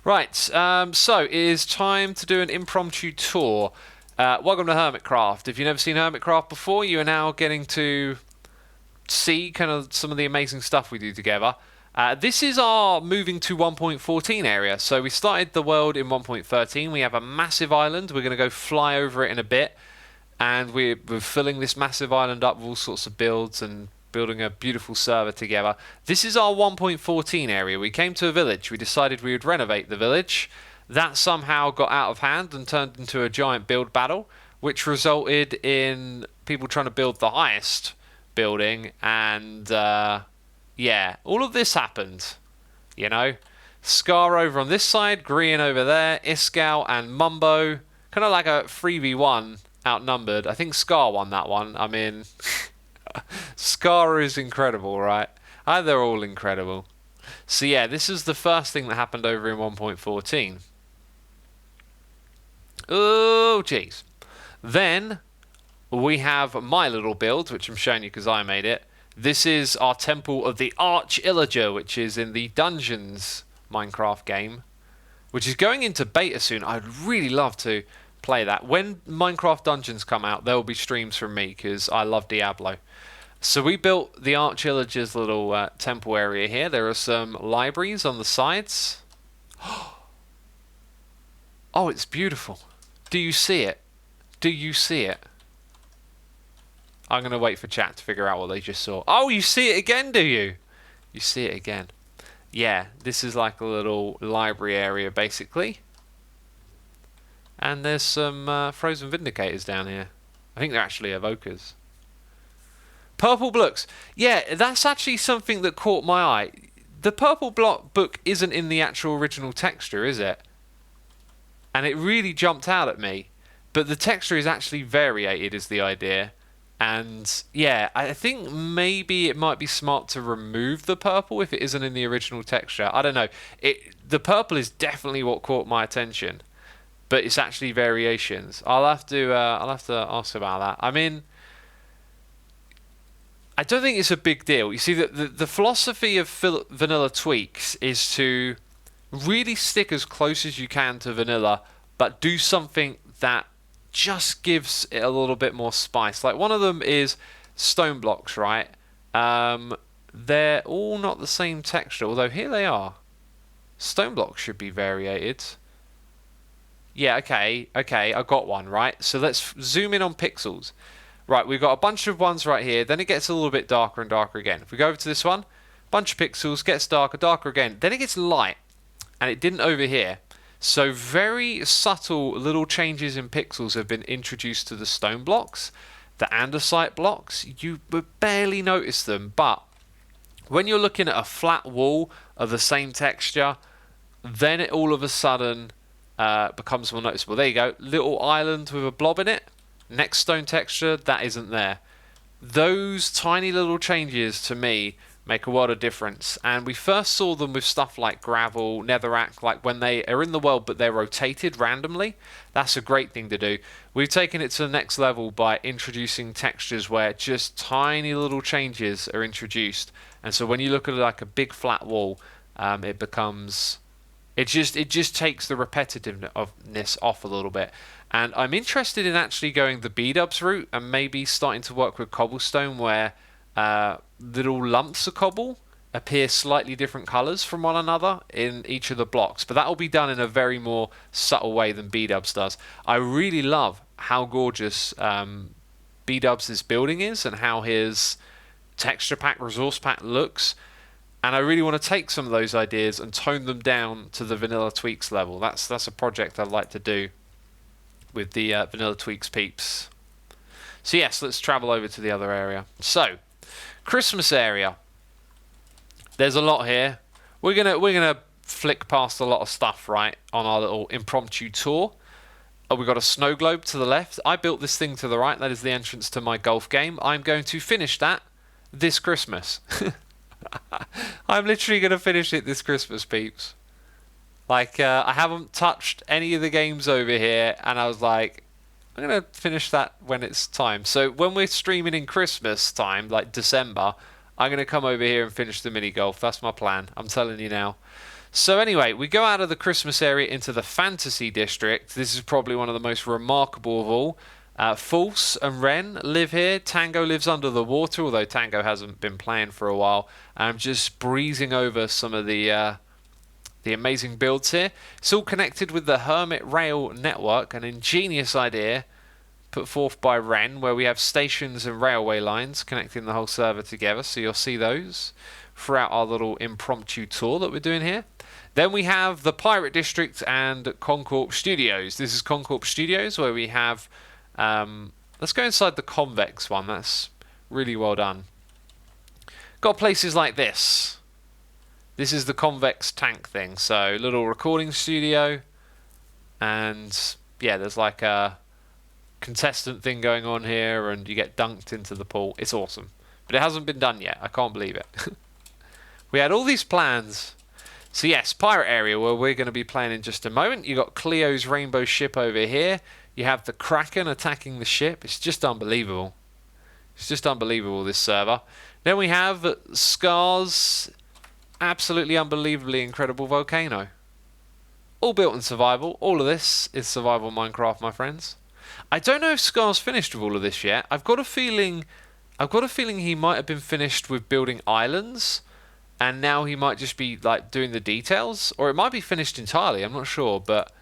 Right, so it is time to do an impromptu tour. Welcome to Hermitcraft. If you've never seen Hermitcraft before, you are now getting to see kind of some of the amazing stuff we do together. This is our moving to 1.14 area. So we started the world in 1.13. We have a massive island. We're going to go fly over it in a bit. And we're filling this massive island up with all sorts of builds and building a beautiful server together. This is our 1.14 area. We came to a village. We decided we would renovate the village. That somehow got out of hand and turned into a giant build battle, which resulted in people trying to build the highest building. And yeah, all of this happened. You know, Scar over on this side, Green over there, Iskal and Mumbo. Kind of like a 3v1. Outnumbered. I think Scar won that one. I mean, Scar is incredible, right? They're all incredible. So yeah, this is the first thing that happened over in 1.14. Oh, jeez. Then we have my little build, which I'm showing you because I made it. This is our Temple of the Arch-Illager, which is in the Dungeons Minecraft game, which is going into beta soon. I'd really love to play that. When Minecraft Dungeons come out, there will be streams from me because I love Diablo. So we built the Arch-Illager's little temple area here. There are some libraries on the sides. Oh, it's beautiful. Do you see it? Do you see it? I'm going to wait for chat to figure out what they just saw. Oh, you see it again, do you? You see it again. Yeah, this is like a little library area, basically. And there's some frozen vindicators down here. I think they're actually evokers. Purple blocks. Yeah, that's actually something that caught my eye. The purple block book isn't in the actual original texture, is it? And it really jumped out at me. But the texture is actually variated, is the idea. And yeah, I think maybe it might be smart to remove the purple if it isn't in the original texture. I don't know. The purple is definitely what caught my attention. But it's actually variations. I'll have to ask about that. I mean, I don't think it's a big deal. You see, the philosophy of vanilla tweaks is to really stick as close as you can to vanilla, but do something that just gives it a little bit more spice. Like one of them is stone blocks, right? They're all not the same texture, although here they are. Stone blocks should be variated. Yeah, okay, I got one, right? So let's zoom in on pixels. Right, we've got a bunch of ones right here. Then it gets a little bit darker and darker again. If we go over to this one, bunch of pixels, gets darker, darker again. Then it gets light, and it didn't over here. So very subtle little changes in pixels have been introduced to the stone blocks. The andesite blocks, you would barely notice them, but when you're looking at a flat wall of the same texture, then it all of a sudden becomes more noticeable. There you go, little island with a blob in it. Next stone texture, that isn't there. Those tiny little changes to me make a world of difference. And we first saw them with stuff like gravel, netherrack, like when they are in the world but they're rotated randomly. That's a great thing to do. We've taken it to the next level by introducing textures where just tiny little changes are introduced. And so when you look at like a big flat wall, it becomes... It just takes the repetitiveness off a little bit. And I'm interested in actually going the B-dubs route and maybe starting to work with cobblestone where little lumps of cobble appear slightly different colours from one another in each of the blocks. But that will be done in a very more subtle way than B-dubs does. I really love how gorgeous B-dubs' building is and how his texture pack, resource pack looks. And I really want to take some of those ideas and tone them down to the Vanilla Tweaks level. That's a project I'd like to do with the Vanilla Tweaks peeps. So yes, let's travel over to the other area. So, Christmas area. There's a lot here. We're gonna flick past a lot of stuff, right, on our little impromptu tour. Oh, we've got a snow globe to the left. I built this thing to the right. That is the entrance to my golf game. I'm going to finish that this Christmas. I'm literally going to finish it this Christmas, peeps. Like, I haven't touched any of the games over here, and I was like, I'm going to finish that when it's time. So when we're streaming in Christmas time, like December, I'm going to come over here and finish the mini golf. That's my plan. I'm telling you now. So anyway, we go out of the Christmas area into the fantasy district. This is probably one of the most remarkable of all. False and Ren live here. Tango lives under the water, although Tango hasn't been playing for a while. I'm just breezing over some of the amazing builds here. It's all connected with the Hermit Rail network, an ingenious idea put forth by Ren, where we have stations and railway lines connecting the whole server together. So you'll see those throughout our little impromptu tour that we're doing here. Then we have the Pirate District and Concorp Studios. This is Concorp Studios, where we have... let's go inside the convex one. That's really well done. Got places like this. This is the convex tank thing. So, little recording studio. And, yeah, there's like a contestant thing going on here, and you get dunked into the pool. It's awesome. But it hasn't been done yet. I can't believe it. We had all these plans. So yes, pirate area, where we're going to be playing in just a moment. You got Cleo's rainbow ship over here. You have the Kraken attacking the ship. It's just unbelievable. It's just unbelievable, this server. Then we have Scar's absolutely unbelievably incredible Volcano. All built in survival. All of this is survival Minecraft, my friends. I don't know if Scar's finished with all of this yet. I've got a feeling he might have been finished with building islands. And now he might just be like doing the details, or it might be finished entirely. I'm not sure, but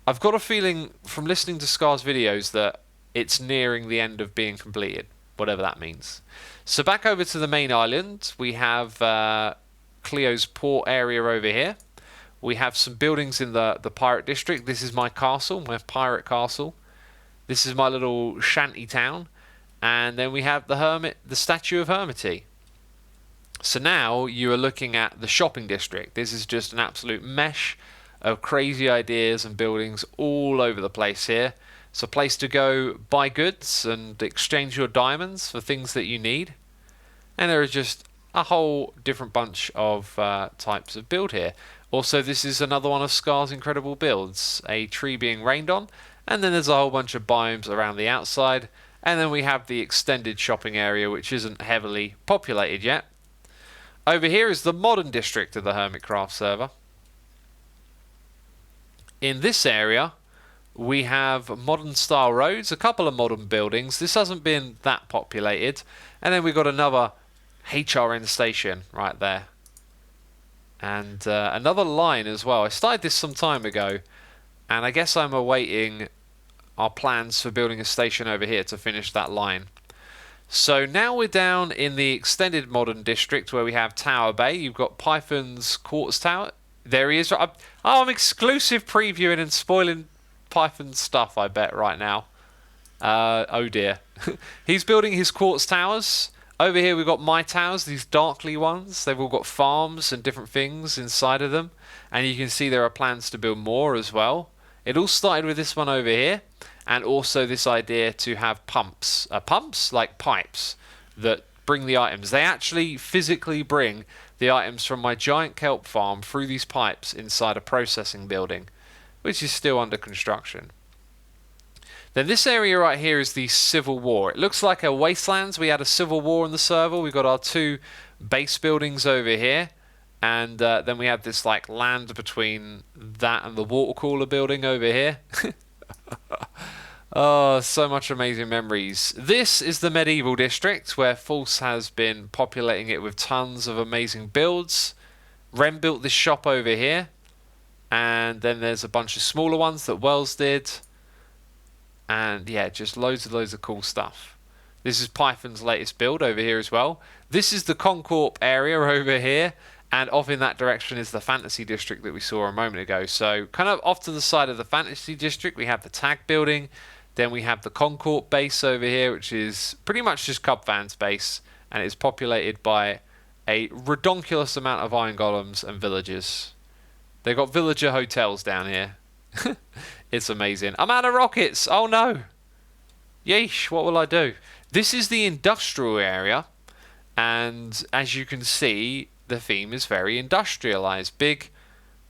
I've got a feeling from listening to Scar's videos that it's nearing the end of being completed, whatever that means. So back over to the main island, we have Cleo's port area over here. We have some buildings in the pirate district. This is my castle, my pirate castle. This is my little shanty town, and then we have the statue of Hermity. So now you are looking at the shopping district. This is just an absolute mesh of crazy ideas and buildings all over the place here. It's a place to go buy goods and exchange your diamonds for things that you need. And there is just a whole different bunch of types of build here. Also, this is another one of Scar's incredible builds. A tree being rained on. And then there's a whole bunch of biomes around the outside. And then we have the extended shopping area, which isn't heavily populated yet. Over here is the modern district of the Hermitcraft server. In this area, we have modern style roads, a couple of modern buildings. This hasn't been that populated. And then we've got another HRN station right there. And another line as well. I started this some time ago, and I guess I'm awaiting our plans for building a station over here to finish that line. So now we're down in the extended modern district where we have Tower Bay. You've got Python's quartz tower. There he is. I'm exclusive previewing and spoiling Python's stuff, I bet, right now. Oh dear. He's building his quartz towers. Over here we've got my towers, these darkly ones. They've all got farms and different things inside of them. And you can see there are plans to build more as well. It all started with this one over here. And also this idea to have pumps. Pumps? Like pipes that bring the items. They actually physically bring the items from my giant kelp farm through these pipes inside a processing building, which is still under construction. Then this area right here is the Civil War. It looks like a wastelands. We had a Civil War in the server. We've got our two base buildings over here. And then we have this like land between that and the water cooler building over here. Oh, so much amazing memories. This is the medieval district where False has been populating it with tons of amazing builds. Ren built this shop over here. And then there's a bunch of smaller ones that Wells did. And yeah, just loads of cool stuff. This is Python's latest build over here as well. This is the Concorp area over here. And off in that direction is the fantasy district that we saw a moment ago. So kind of off to the side of the fantasy district, we have the tag building. Then we have the Concorp base over here, which is pretty much just Cubfan's base. And it's populated by a redonkulous amount of iron golems and villagers. They've got villager hotels down here. It's amazing. I'm out of rockets. Oh no. Yeesh, what will I do? This is the industrial area. And as you can see, the theme is very industrialized. Big,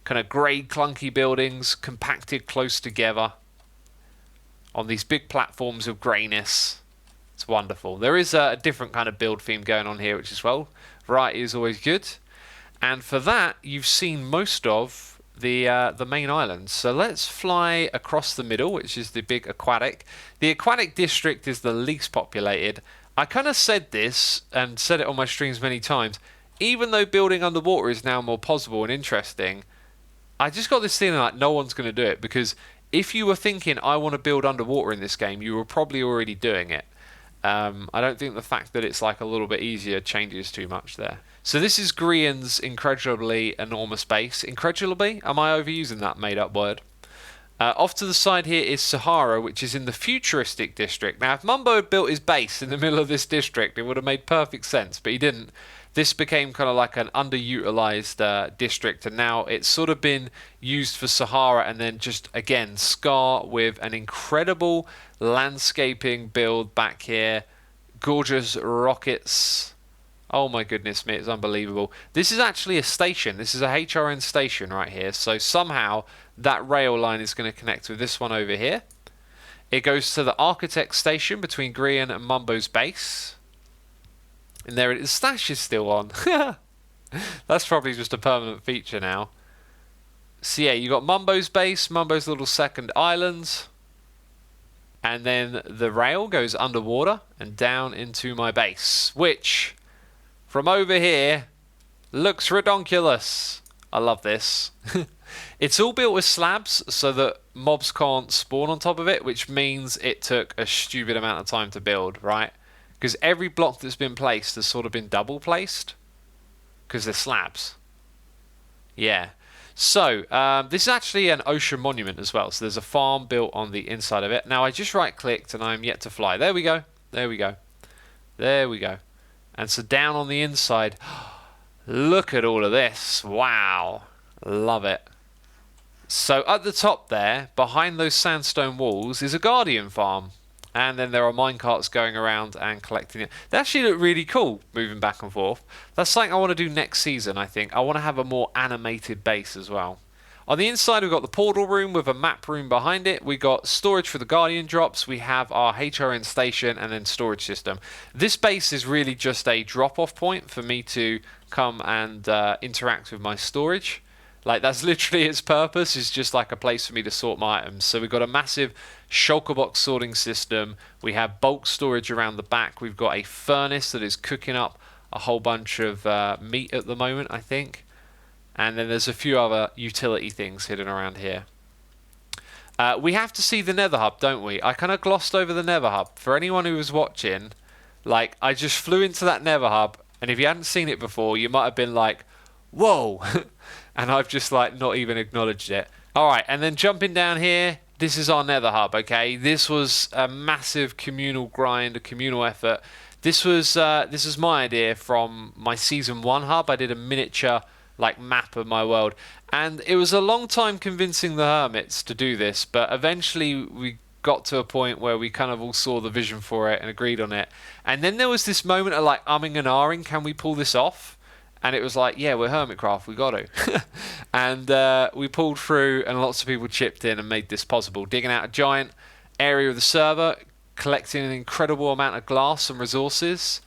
kind of grey, clunky buildings compacted close together on these big platforms of greyness. It's wonderful. There is a different kind of build theme going on here, which is, well, variety is always good. And for that, you've seen most of the main islands. So let's fly across the middle, which is the big aquatic. The aquatic district is the least populated. I kind of said this and said it on my streams many times. Even though building underwater is now more possible and interesting, I just got this feeling like no one's going to do it, because if you were thinking I want to build underwater in this game, you were probably already doing it. I don't think the fact that it's like a little bit easier changes too much there. So this is Grian's incredibly enormous base. Incredibly? Am I overusing that made up word? Off to the side here is Sahara, which is in the futuristic district. Now, if Mumbo had built his base in the middle of this district, it would have made perfect sense, but he didn't. This became kind of like an underutilized district, and now it's sort of been used for Sahara, and then just, again, Scar with an incredible landscaping build back here. Gorgeous rockets. Oh my goodness me, it's unbelievable. This is actually a station. This is a HRN station right here. So somehow that rail line is going to connect with this one over here. It goes to the architect station between Grian and Mumbo's base. And there it is. The stash is still on. That's probably just a permanent feature now. So yeah, you got Mumbo's base, Mumbo's little second island. And then the rail goes underwater and down into my base, which from over here looks redonkulous. I love this. It's all built with slabs so that mobs can't spawn on top of it, which means it took a stupid amount of time to build, right? Because every block that's been placed has sort of been double placed because they're slabs. Yeah. So this is actually an ocean monument as well. So there's a farm built on the inside of it. Now I just right clicked and I'm yet to fly. There we go. There we go. There we go. And so down on the inside, look at all of this. Wow. Love it. So at the top there, behind those sandstone walls, is a guardian farm. And then there are minecarts going around and collecting it. They actually look really cool, moving back and forth. That's something I want to do next season, I think. I want to have a more animated base as well. On the inside, we've got the portal room with a map room behind it. We've got storage for the Guardian drops. We have our HRN station and then storage system. This base is really just a drop-off point for me to come and interact with my storage. Like, that's literally its purpose, is just like a place for me to sort my items. So we've got a massive shulker box sorting system. We have bulk storage around the back. We've got a furnace that is cooking up a whole bunch of meat at the moment, I think. And then there's a few other utility things hidden around here. We have to see the Nether hub, don't we? I kind of glossed over the Nether hub. For anyone who was watching, like, I just flew into that Nether hub, and if you hadn't seen it before, you might have been like, whoa! And I've just, like, not even acknowledged it. Alright, and then jumping down here, this is our Nether hub, okay? This was a massive communal grind, a communal effort. This was my idea from my Season 1 hub. I did a miniature like map of my world, and it was a long time convincing the hermits to do this, but eventually we got to a point where we kind of all saw the vision for it and agreed on it. And then there was this moment of like umming and ahhing, can we pull this off? And it was like, yeah, we're Hermitcraft, we got to. And we pulled through, and lots of people chipped in and made this possible, digging out a giant area of the server, collecting an incredible amount of glass and resources,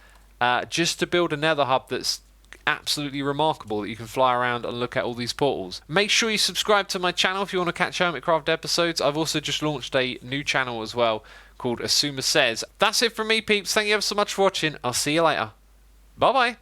just to build a Nether hub that's absolutely remarkable, that you can fly around and look at all these portals. Make sure you subscribe to my channel if you want to catch Hermitcraft episodes. I've also just launched a new channel as well called Asuma Says. That's it from me, peeps. Thank you ever so much for watching. I'll see you later. Bye bye.